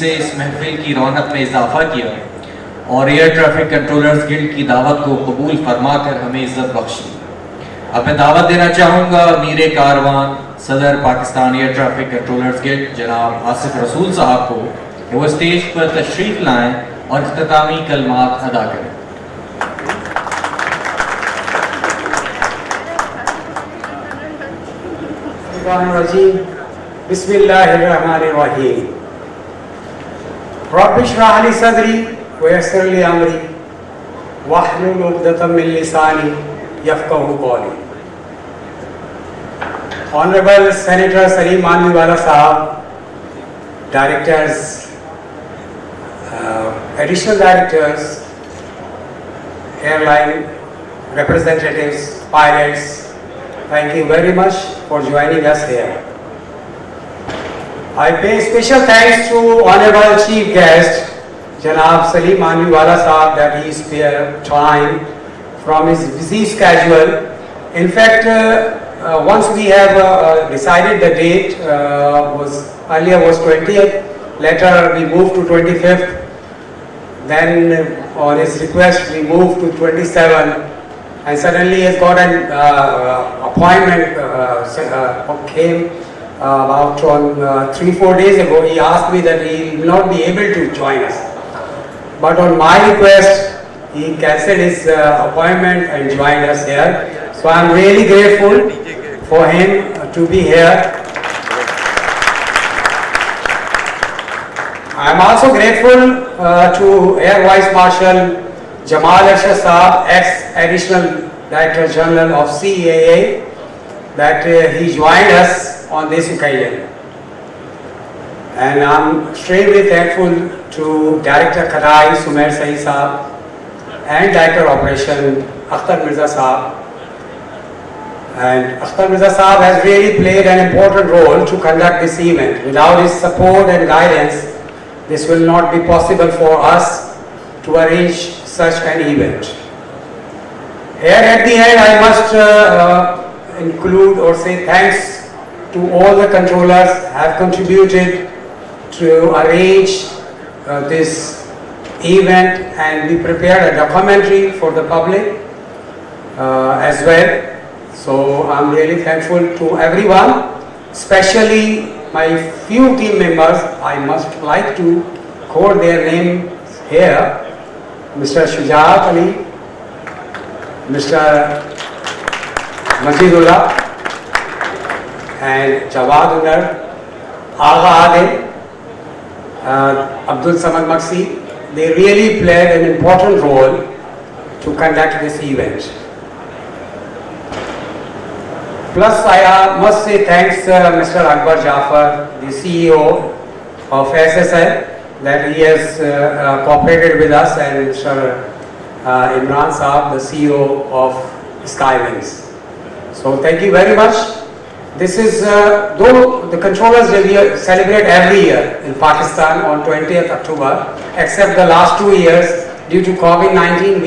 से इस महफिल की रौनक में इजाफा किया और एयर ट्रैफिक कंट्रोलर्स गिल्ड की दावत को कबूल फरमाकर हमें इज्जत बख्शी। अब मैं दावत देना चाहूँगा अमीर कारवान सदर Pakistan air traffic controllers guild जनाब आसिफ रसूल साहब को कि वो स्टेज पर तशरीफ लाएं और इख्तितामी कलमात अदा करें। बिस्मिल्लाहिर्रहमानिर्रहीम। रब्बि इश्रह ली सदरी व यस्सिर ली अमरी वहलुल उक़दतम मिन लिसानी यफ़क़हू क़ौली। Honorable Senator Salim Manviwala Sahab, Directors, Additional Directors, Airline Representatives, Pilots, thank you very much for joining us here. I pay special thanks to Honorable Chief Guest, Janab Salim Manviwala Sahab, that he spared time from his busy schedule. In fact, once we have decided the date, earlier was 20th, later we moved to 25th, then on his request we moved to 27th, and suddenly he has got an appointment came about 3-4 days ago. He asked me that he will not be able to join us, but on my request he cancelled his appointment and joined us here. So I am really grateful for him to be here. I am also grateful to Air Vice Marshal Jamal Arshad Saab, ex-Additional Director General of CAA, that he joined us on this occasion. And I am extremely thankful to Director Karai Sumer Saeed Saab and Director Operation Akhtar Mirza Saab. And Akhtar Mirza Saab has really played an important role to conduct this event. Without his support and guidance, this will not be possible for us to arrange such an event. Here at the end, I must include or say thanks to all the controllers who have contributed to arrange this event, and we prepared a documentary for the public as well. So I'm really thankful to everyone, especially my few team members. I must like to quote their names here: Mr. Shujaat Ali, Mr. Majidullah, and Jawad Unar, Agha Adil, Abdul Samad Maksi. They really played an important role to conduct this event. Plus, I must say thanks Mr. Akbar Jafar, the CEO of SSL, that he has cooperated with us, and Mr. Imran Saab, the CEO of Skywings. So thank you very much. This is, though the controllers will celebrate every year in Pakistan on 20th October, except the last 2 years, due to COVID-19,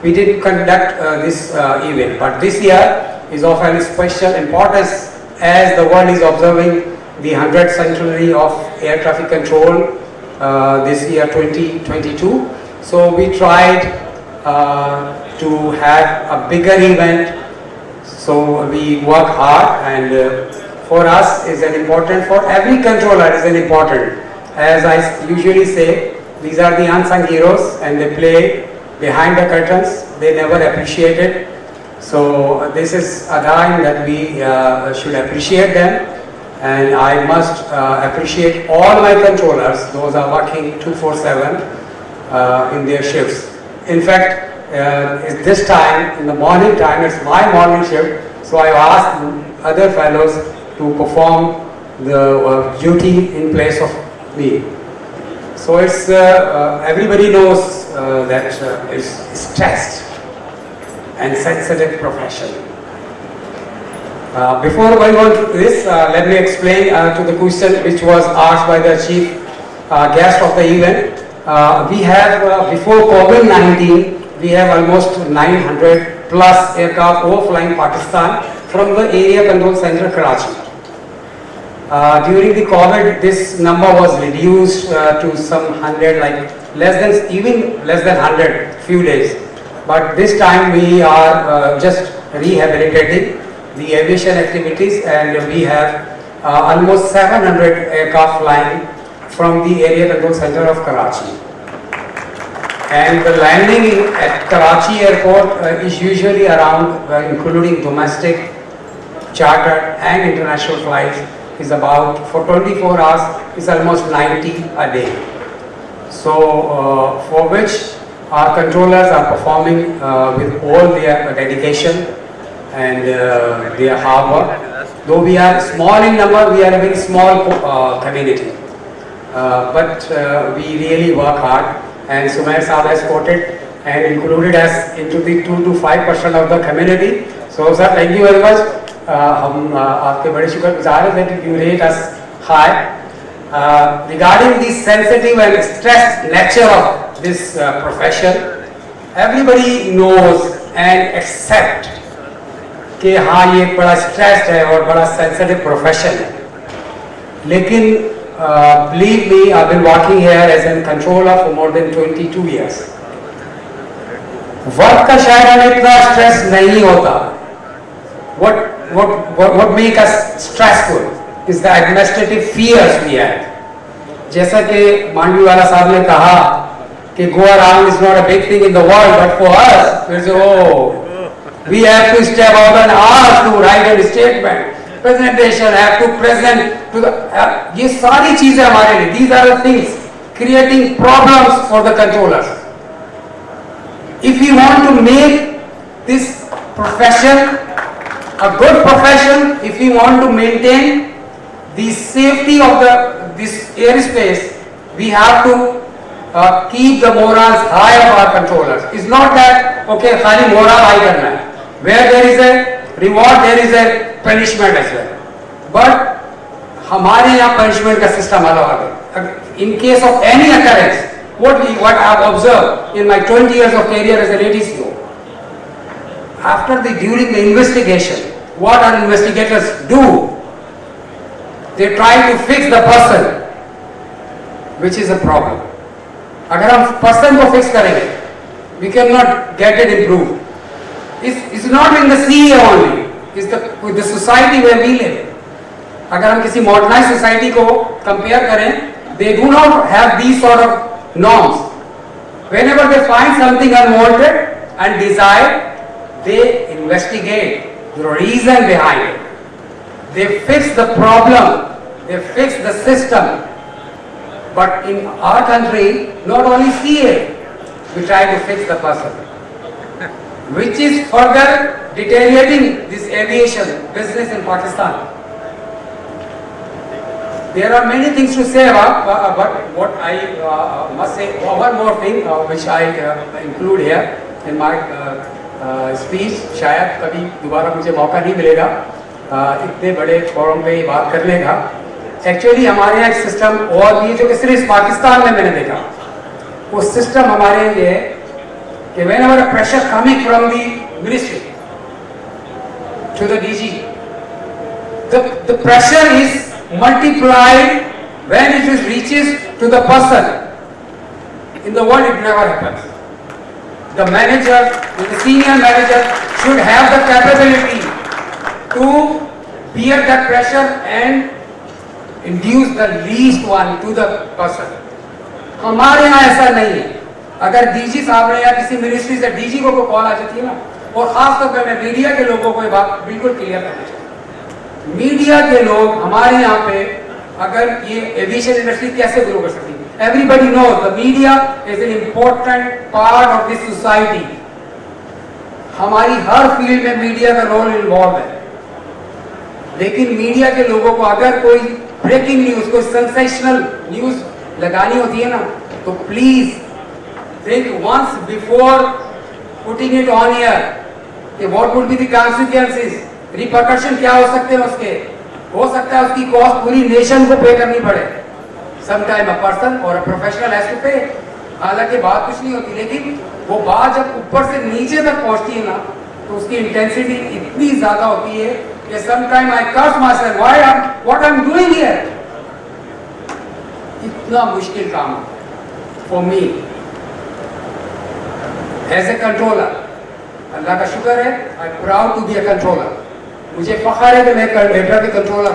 we didn't conduct this event. But this year is of an special importance as the world is observing the 100th centenary of air traffic control this year 2022. So we tried to have a bigger event. So we work hard, and for us is an important, for every controller is an important. As I usually say, these are the unsung heroes, and they play behind the curtains. They never appreciate it. So this is a time that we should appreciate them, and I must appreciate all my controllers. Those are working 24/7 in their shifts. In fact, this time in the morning time, it's my morning shift, so I asked other fellows to perform the duty in place of me. So it's everybody knows that it's stressed and sensitive profession. Before going on to this, let me explain to the question which was asked by the chief guest of the event. We have, before COVID-19, we have almost 900 plus aircraft overflying Pakistan from the Area Control Center, Karachi. During the COVID, this number was reduced to some 100, like even less than 100, few days. But this time we are just rehabilitating the aviation activities, and we have almost 700 aircraft flying from the Area Control Center of Karachi. And the landing at Karachi airport is usually around, including domestic, chartered and international flights, is about, for 24 hours, is almost 90 a day. So, for which our controllers are performing with all their dedication and their hard work. Though we are small in number, we are a very small community. But we really work hard, and Sumair Saab has quoted and included us into the 2 to 5% of the community. So, sir, thank you very much. हम आपके बड़े शुक्रगुजार हैं that you rate us high. Regarding the sensitive and stressed nature of this profession, everybody knows and accept कि हाँ ये बड़ा stressed है और बड़ा sensitive profession है. लेकिन believe me, I've been working here as a controller for more than 22 years. Work का शायद हमें इतना स्ट्रेस नहीं होता. What make us stressful is the administrative fears we have. जैसा कि मांडवीवाला साहब ने कहा कि go around is not a big thing in the world, but for us, we say, oh, we have to step out and ask to write a statement, presentation, have to present to the. ये सारी चीजें हमारे लिए, these are the things creating problems for the controllers. If we want to make this profession a good profession, if we want to maintain the safety of this airspace, we have to keep the morals high of our controllers. It's not that okay, खाली moral high करना है. Where there is a reward, there is a punishment as well. But हमारे यहाँ punishment का system अलग है. In case of any occurrence, what I have observed in my 20 years of career as an ATCO, during the investigation, what our investigators do, they try to fix the person, which is a problem. अगर हम person को fix करेंगे, we cannot get it improved. It's not in the CA only, it's with the society where we live. अगर हम किसी modernized society को compare करें, they do not have these sort of norms. Whenever they find something unwanted and desired, they investigate the reason behind it. They fix the problem, they fix the system. But in our country, not only CA, we try to fix the person, which is further deteriorating this aviation business in Pakistan. There are many things to say about, but what I must say, one more thing which I include here in my speech. शायद कभी दोबारा मुझे मौका नहीं मिलेगा इतने बड़े forum पे बात करने का. एक्चुअली हमारे यहाँ एक सिस्टम और भी जो कि सिर्फ पाकिस्तान में मैंने देखा, वो सिस्टम हमारे लिए कि whenever a pressure coming from the ministry to the DG, the pressure is multiplied when it reaches to the person. In the world it never happens. The manager, the senior manager should have the capability to bear that pressure and induce the least one to the person. हमारे यहाँ ऐसा नहीं है. अगर DG साहब ने या किसी मिनिस्ट्री से डीजी को कॉल आ जाती है ना, और खास तौर पर मैं मीडिया के लोगों को ये बात बिल्कुल क्लियर करना चाहूँ. मीडिया के लोग हमारे यहाँ पे अगर ये एविएशन इंडस्ट्री कैसे ग्रो कर सकती है. Everybody knows the media is an important part of this society. हमारी हर फील्ड में मीडिया का रोल इन्वॉल्व है. लेकिन मीडिया के लोगों को अगर कोई ब्रेकिंग न्यूज, कोई सेंसेशनल न्यूज लगानी होती है ना, तो please think once before putting it on air कि what would be the consequences, repercussion क्या हो सकते हैं उसके. हो सकता है उसकी कॉस्ट पूरी नेशन को पे करनी पड़े. Sometime a person or a professional has to pay. हालांकि बात कुछ नहीं होती, लेकिन वो बात जब ऊपर से नीचे तक पहुंचती है ना, तो उसकी इंटेंसिटी इतनी ज्यादा होती है कि sometimes I curse myself, what I'm doing here? इतना मुश्किल काम for me as a controller. अल्लाह का शुक्र है, I'm proud to be a controller. मुझे फख्र है कि मैं एयर ट्रैफिक कंट्रोलर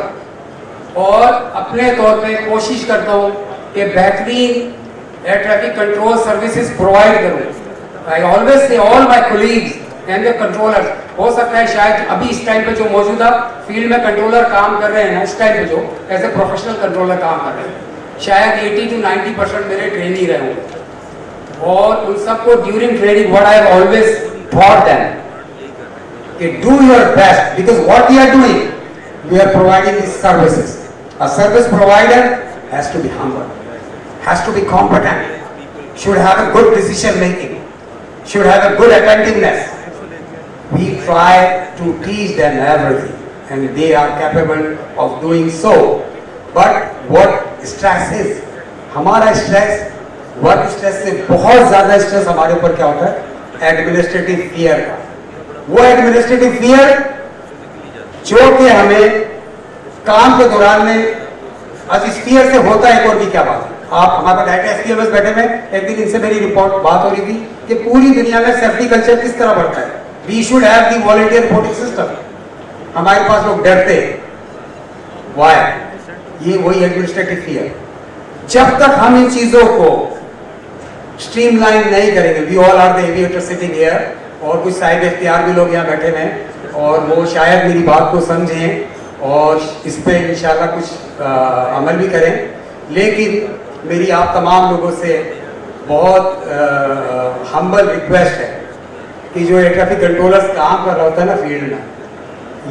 और अपने तौर पे कोशिश करता हूँ कि बेहतरीन air traffic control services provide करूँ। I always say all my colleagues and the controllers, हो सकता है शायद अभी इस टाइम पे जो मौजूदा फील्ड में कंट्रोलर काम कर रहे हैं ना, इस टाइम पे जो एज ए प्रोफेशनल कंट्रोलर काम कर रहे हैं, शायद 80 to 90% मेरे ट्रेनी रहे होंगे। और उन सबको during training what I have always thought them कि do your best, because what we are doing, we are providing this services. A service provider has to be humble, has to be competent, should have a good decision making, should have a good attentiveness. We try to teach them everything and they are capable of doing so. But what stress is, हमारा stress, work stress से बहुत ज्यादा stress हमारे ऊपर क्या होता है, administrative fear का। वो एडमिनिस्ट्रेटिव फियर जो कि हमें काम के दौरान में आज इस फियर से होता है। एक और भी क्या बात है, आप हमारे पास डायरेक्टर एसपीएमएस बैठे में, एक दिन इनसे मेरी बात हो रही थी कि पूरी दुनिया में सेफ्टी कल्चर किस तरह बढ़ता है। We should have the volunteer reporting system, हमारे पास लोग डरते वाई, ये वही एडमिनिस्ट्रेटिव फियर। जब तक हम इन चीजों को स्ट्रीमलाइन नहीं करेंगे, we all are the aviator sitting here, और कुछ साहिब इख्तियार भी लोग यहाँ बैठे हैं और वो शायद मेरी बात को समझें और इस पे इंशाल्लाह कुछ अमल भी करें। लेकिन मेरी आप तमाम लोगों से बहुत हम्बल रिक्वेस्ट है कि जो एयर ट्रैफिक कंट्रोलर्स काम कर रहा होता है ना फील्ड में,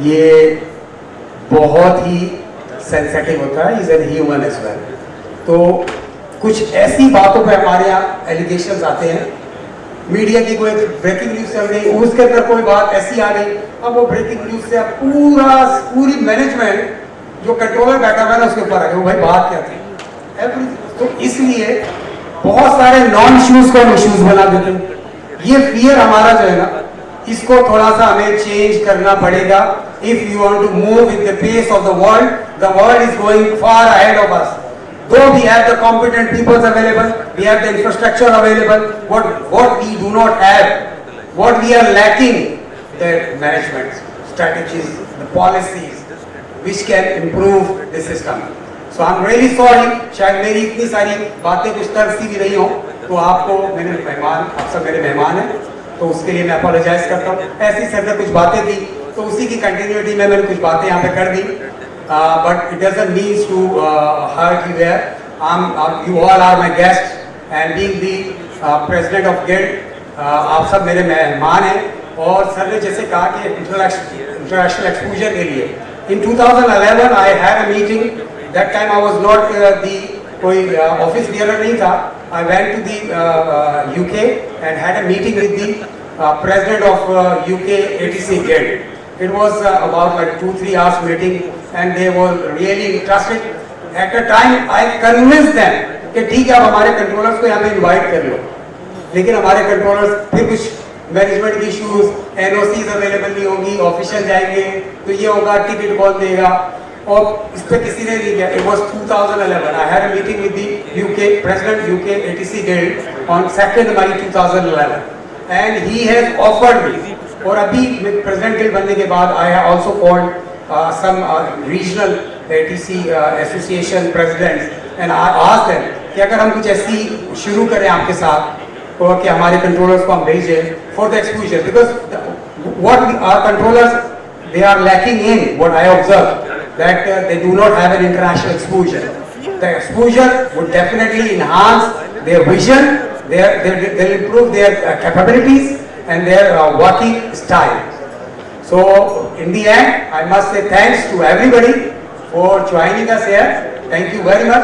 ये बहुत ही सेंसिटिव होता है, is an human as well. तो कुछ ऐसी बातों पे हमारे यहाँ एलिगेशंस आते हैं, मीडिया की कोई ब्रेकिंग न्यूज चल रही, उसके अंदर कोई बात ऐसी आ गई, अब वो ब्रेकिंग न्यूज से अब पूरी मैनेजमेंट जो कंट्रोलर बैठा हुआ है ना उसके ऊपर आ गया, वो भाई बात क्या थी। तो इसलिए बहुत सारे नॉन इश्यूज को हम इश्यूज बना देते हैं। ये फियर हमारा जो है ना, इसको थोड़ा सा हमें चेंज करना पड़ेगा। If you want to move with the pace of the world is going far ahead of us. Though we have the competent people available, we have the infrastructure available, what we do not have, what we are lacking, the management strategies, the policies, which can improve the system. So I'm really sorry, शायद मेरी इतनी सारी बातें कुछ तरह सी भी रही हो, तो आपको मेरे मेहमान, आप सब मेरे मेहमान हैं, तो उसके लिए मैं अपोलोजाइज करता हूँ। ऐसी सर ने कुछ बातें थी, तो उसी की कंटिन्यूटी में मैंने कुछ बातें यहाँ पे कर दी। But it doesn't mean to hurt you there. You all are my guests, and being the president of guild, आप सब मेरे मेहमान हैं। और सर ने जैसे कहा कि इंटरनेशनल एक्सपोजर के लिए, in 2011 I had a meeting. That time I was not the कोई ऑफिस बियरर नहीं था। I went to the UK and had a meeting with the president of UK ATC guild. It was about like 2-3 hours meeting, and they were really interested. At the time, I convinced them कि ठीक है, आप हमारे controllers को यहाँ पे invite कर लो, लेकिन हमारे कंट्रोलर्स फिर कुछ मैनेजमेंट इश्यूज, एनओसीज अवेलेबल नहीं होगी, ऑफिशियल जाएंगे तो ये होगा, टिकट कौन देगा, और इस पे किसी ने नहीं किया। It was 2011. I had a meeting with the UK president, UK ATC guild on 2nd May 2011, and he has offered me. और अभी प्रेसिडेंट गिल्ड बनने के बाद I have also called some regional ATC association presidents and I asked them कि अगर हम कुछ ऐसी शुरू करें आपके साथ, तो कि हमारे कंट्रोलर्स को हम भेजें for the exposure, because what our controllers they are lacking in, what I observe that they do not have an international exposure. The exposure would definitely enhance their vision, they'll improve their capabilities and their working style. So in the end, I must say thanks to everybody for joining us here. Thank you very much.